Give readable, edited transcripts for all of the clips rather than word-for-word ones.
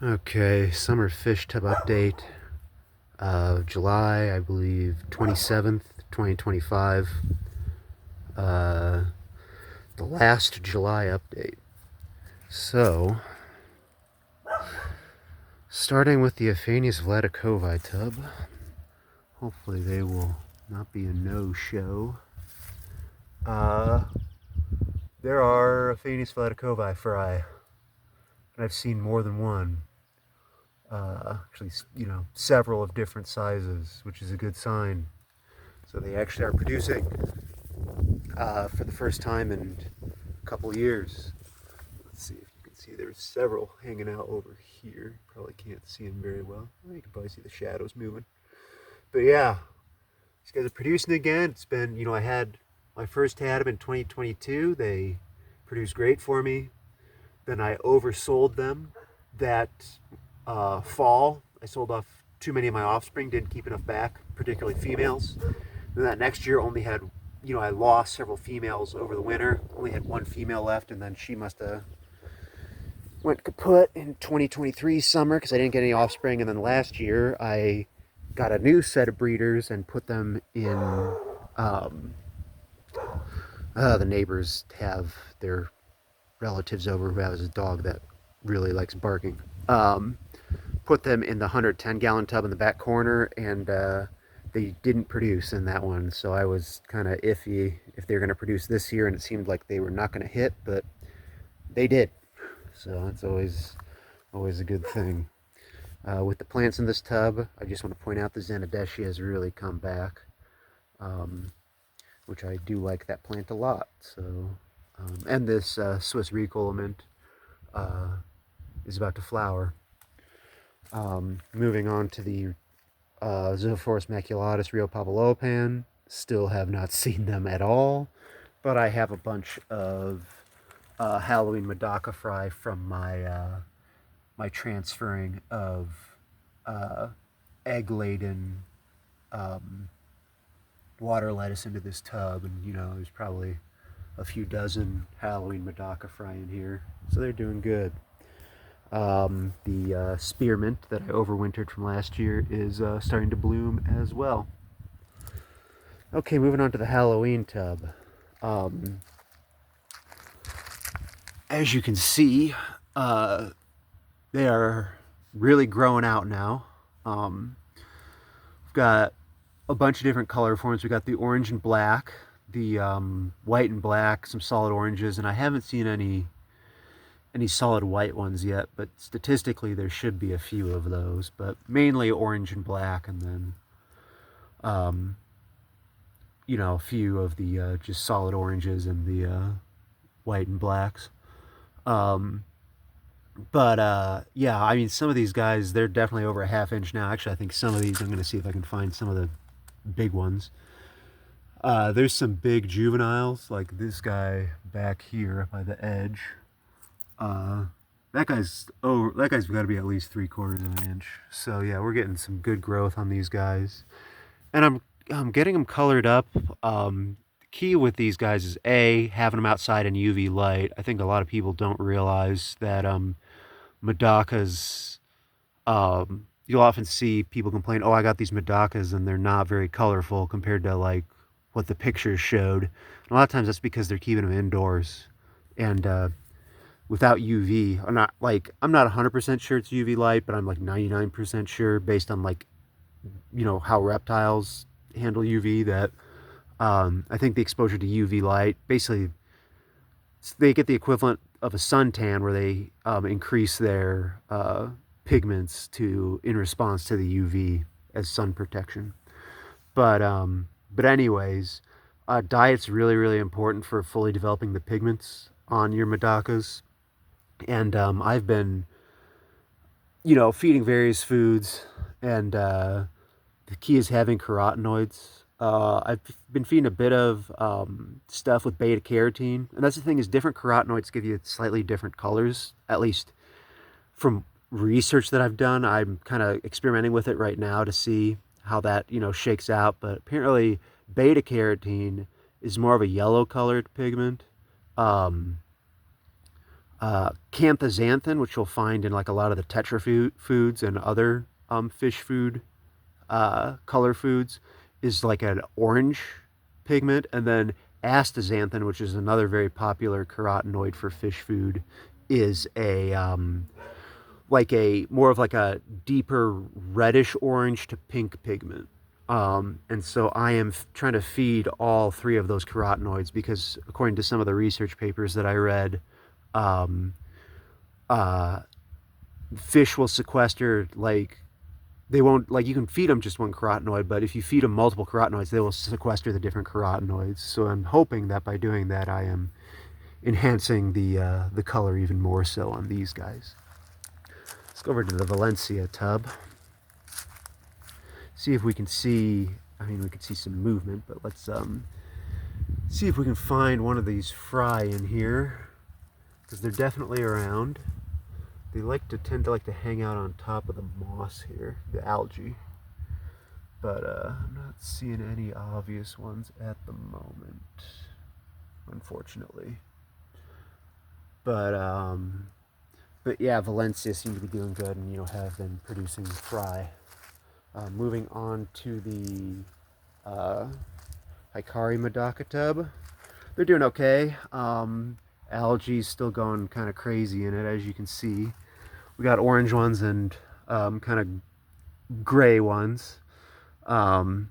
Okay, summer fish tub update of July, I believe, 27th, 2025. Uh, the last July update. So, starting with the Aphanius vladykovi tub, hopefully they will not be a no-show. There are Aphanius vladykovi fry, and I've seen more than one. Actually, several of different sizes, which is a good sign. So they actually are producing for the first time in a couple years. Let's see if you can see. There's several hanging out over here. Probably can't see them very well. You can probably see the shadows moving. But yeah, these guys are producing again. It's been, I first had them in 2022. They produced great for me. Then I oversold them that fall. I sold off too many of my offspring, didn't keep enough back, particularly females. Then that next year only had, I lost several females over the winter. Only had one female left, and then she must have went kaput in 2023 summer because I didn't get any offspring. And then last year I got a new set of breeders and put them in. The neighbors have their relatives over who has a dog that really likes barking. Put them in the 110-gallon tub in the back corner, and they didn't produce in that one. So I was kind of iffy if they were going to produce this year, and it seemed like they were not going to hit, but they did. So that's always a good thing. With the plants in this tub, I just want to point out the Zenodeschi has really come back, which I do like that plant a lot. So, and this Swiss Ricola is about to flower. Moving on to the Zoophorus maculatus Rio Papillopan. Still have not seen them at all, but I have a bunch of Halloween medaka fry from my transferring of egg-laden water lettuce into this tub, and there's probably a few dozen Halloween medaka fry in here, so they're doing good. The spearmint that I overwintered from last year is starting to bloom as well. Okay, moving on to the Halloween tub. As you can see, they are really growing out now. We've got a bunch of different color forms. We've got the orange and black, the white and black, some solid oranges, and I haven't seen any solid white ones yet, but statistically there should be a few of those, but mainly orange and black, and then a few of the just solid oranges and the white and blacks. Yeah, I mean, some of these guys, they're definitely over a half-inch now. Actually, I think some of these, I'm going to see if I can find some of the big ones. There's some big juveniles, like this guy back here by the edge. That guy's got to be at least 3/4 of an inch. So yeah, we're getting some good growth on these guys, and I'm getting them colored up. The key with these guys is having them outside in UV light. I think a lot of people don't realize that medakas. You'll often see people complain, "Oh, I got these medakas and they're not very colorful compared to like what the pictures showed." And a lot of times that's because they're keeping them indoors, and without UV. I'm not 100% sure it's UV light, but I'm like 99% sure based on how reptiles handle UV that I think the exposure to UV light, basically they get the equivalent of a suntan where they increase their pigments in response to the UV as sun protection. But anyways, diet's really, really important for fully developing the pigments on your medakas. And I've been, feeding various foods, and the key is having carotenoids. I've been feeding a bit of stuff with beta carotene, and that's the thing is different carotenoids give you slightly different colors. At least from research that I've done, I'm kind of experimenting with it right now to see how that shakes out. But apparently, beta carotene is more of a yellow colored pigment. Canthaxanthin, which you'll find in like a lot of the tetra foods and other fish food color foods, is like an orange pigment. And then astaxanthin, which is another very popular carotenoid for fish food, is a like a more of like a deeper reddish orange to pink pigment. And so I am trying to feed all three of those carotenoids because, according to some of the research papers that I read, um, uh, fish will sequester, like, they won't, like, you can feed them just one carotenoid, but if you feed them multiple carotenoids, they will sequester the different carotenoids. So I'm hoping that by doing that, I am enhancing the color even more so on these guys. Let's go over to the Valencia tub. See if we can see, I mean, we can see some movement, but let's see if we can find one of these fry in here, because they're definitely around. They tend to like to hang out on top of the moss here, the algae. But I'm not seeing any obvious ones at the moment, unfortunately. But yeah, Valencia seem to be doing good, and have been producing fry. Moving on to the Hikari Medaka tub. They're doing okay. Algae's still going kind of crazy in it, as you can see. We got orange ones and kind of gray ones. I've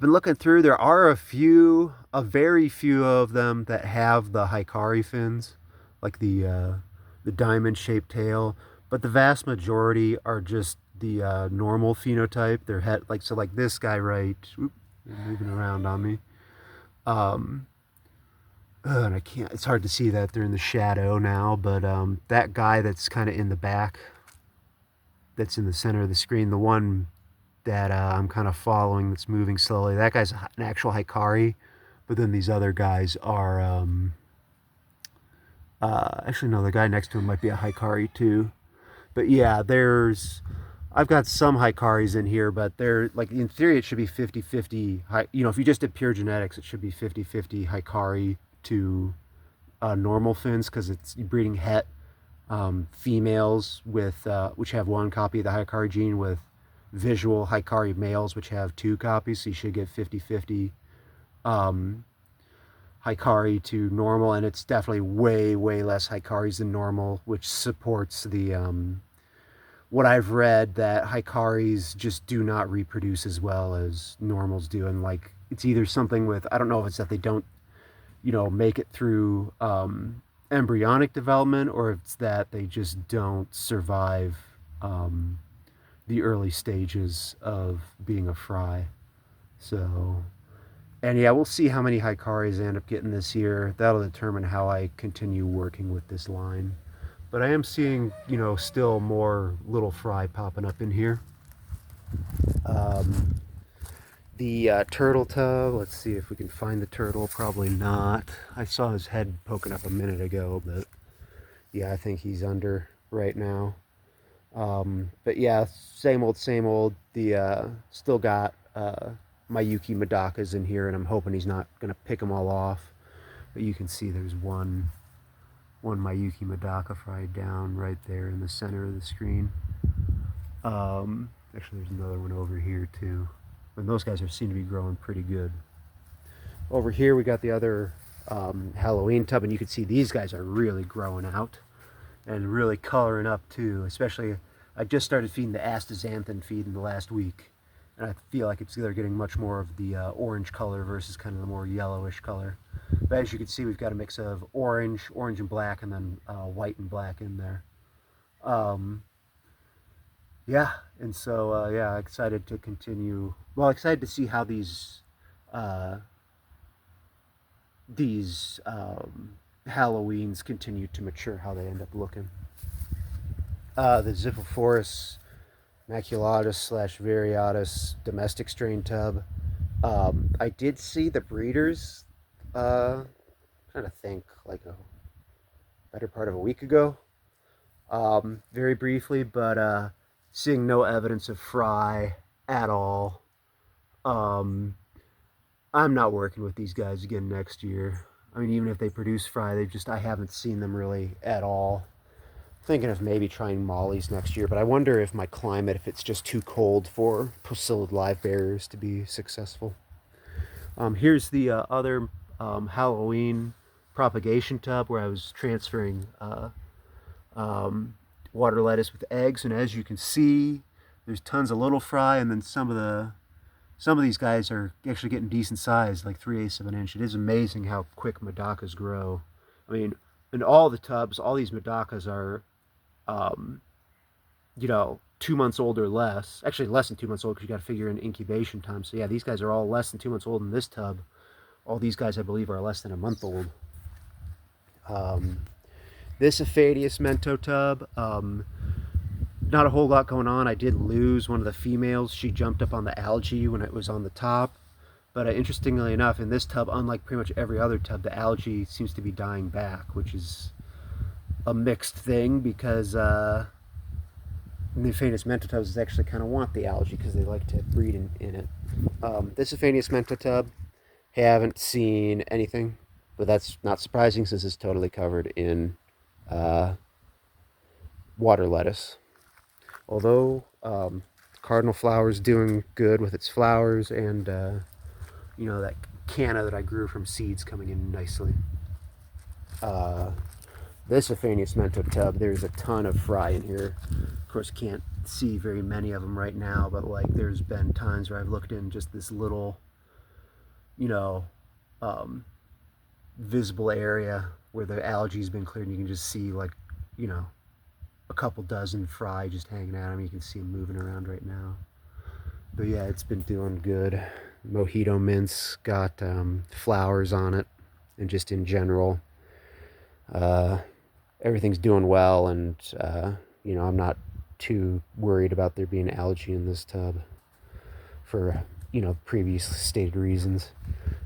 been looking through. There are a very few of them that have the Hikari fins, like the diamond-shaped tail. But the vast majority are just the normal phenotype. Their head, like this guy right, moving around on me. And I can't, it's hard to see that they're in the shadow now, but that guy that's kind of in the back, that's in the center of the screen, the one that I'm kind of following that's moving slowly, that guy's an actual Hikari, but then these other guys are, actually no, the guy next to him might be a Hikari too. But yeah, I've got some Hikaris in here, but they're, like, in theory it should be 50-50. If you just did pure genetics, it should be 50-50 Hikari to normal fins, because it's breeding het females with which have one copy of the Hikari gene, with visual Hikari males which have two copies, so you should get 50-50 Hikari to normal, and it's definitely way less Hikaris than normal, which supports the what I've read, that Hikaris just do not reproduce as well as normals do. And like, it's either something with, I don't know if it's that they don't make it through embryonic development, or it's that they just don't survive the early stages of being a fry. So, and yeah, we'll see how many Hikaris I end up getting this year. That'll determine how I continue working with this line. But I am seeing, still more little fry popping up in here. The turtle tub, let's see if we can find the turtle. Probably not. I saw his head poking up a minute ago, but yeah, I think he's under right now. But yeah, same old. The still got my Yuki medakas in here, and I'm hoping he's not going to pick them all off. But you can see there's one Mayuki Medaka fried down right there in the center of the screen. Actually, there's another one over here too. And those guys seem to be growing pretty good. Over here we got the other Halloween tub, and you can see these guys are really growing out and really coloring up too. Especially, I just started feeding the astaxanthin feed in the last week, and I feel like they're getting much more of the orange color versus kind of the more yellowish color. But as you can see, we've got a mix of orange and black, and then white and black in there. Yeah, and so yeah, excited to continue. Well, excited to see how these Halloweens continue to mature, how they end up looking. The Ziphophorus maculatus / variatus domestic strain tub. I did see the breeders, trying to think, like a better part of a week ago, very briefly, but seeing no evidence of fry at all. I'm not working with these guys again next year. I mean, even if they produce fry, I haven't seen them really at all. Thinking of maybe trying mollies next year, but I wonder if my climate, if it's just too cold for Pusillid live bearers to be successful. Here's the other Halloween propagation tub where I was transferring um, water lettuce with eggs, and as you can see, there's tons of little fry, and then some of these guys are actually getting decent size, like 3/8 of an inch. It is amazing how quick medakas grow. I mean, in all the tubs, all these medakas are, um, 2 months old or less. Actually, less than 2 months old because you got to figure in incubation time. So yeah, these guys are all less than 2 months old in this tub. All these guys, I believe, are less than a month old. Um, this Aphanius mento tub, not a whole lot going on. I did lose one of the females. She jumped up on the algae when it was on the top. But interestingly enough, in this tub, unlike pretty much every other tub, the algae seems to be dying back, which is a mixed thing because the Aphanius mento tubs actually kind of want the algae because they like to breed in it. This Aphanius mento tub, haven't seen anything, but that's not surprising since it's totally covered in water lettuce. Although cardinal flower is doing good with its flowers, and that canna that I grew from seeds coming in nicely. This Aphanius mento tub, there's a ton of fry in here. Of course, can't see very many of them right now, but like there's been times where I've looked in just this little, um, visible area where the algae's been cleared, and you can just see like, a couple dozen fry just hanging out. I mean, you can see them moving around right now. But yeah, it's been doing good. Mojito mints got flowers on it, and just in general, everything's doing well, and I'm not too worried about there being algae in this tub for previous stated reasons.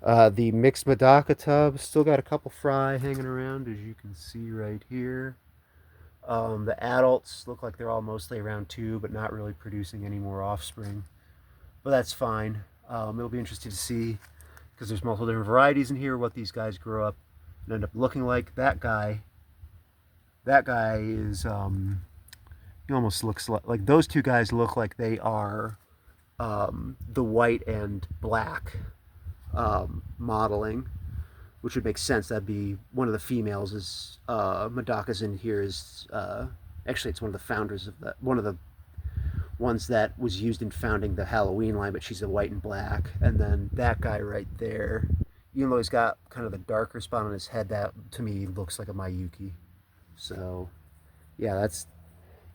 The mixed medaka tub still got a couple fry hanging around, as you can see right here. The adults look like they're all mostly around 2, but not really producing any more offspring. But that's fine. It'll be interesting to see, because there's multiple different varieties in here, what these guys grow up and end up looking like. That guy is, he almost looks like those two guys look like they are the white and black modeling, which would make sense. That'd be one of the females is medakas in here is actually it's one of the founders of one of the ones that was used in founding the Halloween line, but she's a white and black. And then that guy right there, even though he's got kind of the darker spot on his head, that to me looks like a Miyuki. So yeah,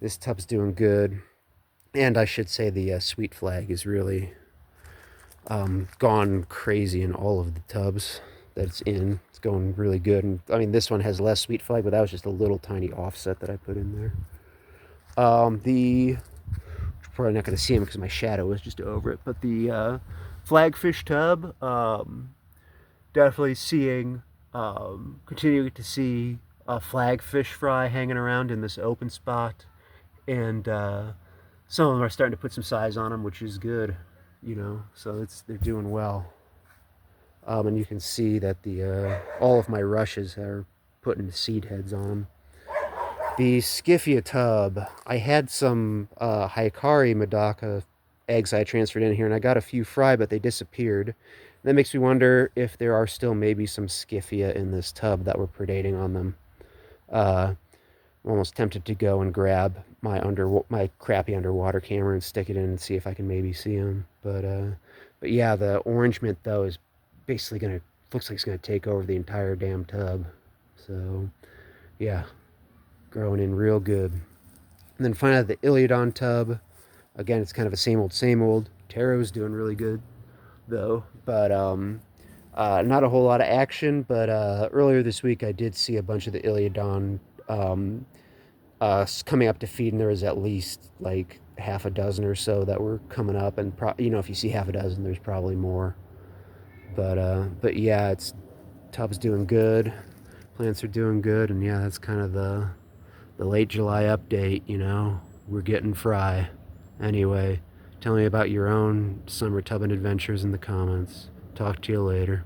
this tub's doing good. And I should say the sweet flag is really gone crazy in all of the tubs that it's in. It's going really good. And I mean, this one has less sweet flag, but that was just a little tiny offset that I put in there. Probably not going to see him because my shadow is just over it, but the flagfish tub, definitely seeing, continuing to see a flagfish fry hanging around in this open spot, and some of them are starting to put some size on them, which is good, so they're doing well. And you can see that all of my rushes are putting seed heads on them. The Scyphia tub, I had some Hikari medaka eggs I transferred in here, and I got a few fry, but they disappeared. That makes me wonder if there are still maybe some Scyphia in this tub that were predating on them. I'm almost tempted to go and grab my crappy underwater camera and stick it in and see if I can maybe see them. But yeah, the orange mint though is basically looks like it's gonna take over the entire damn tub. So yeah, growing in real good. And then finally the Iliodon tub. Again, it's kind of a same old. Taro's doing really good though, but not a whole lot of action. But earlier this week I did see a bunch of the Iliodon coming up to feed, and there was at least like half a dozen or so that were coming up, and if you see half a dozen, there's probably more. But yeah, tub's doing good, plants are doing good, and yeah, that's kind of the late July update. We're getting fry. Anyway, tell me about your own summer tubbing adventures in the comments. Talk to you later.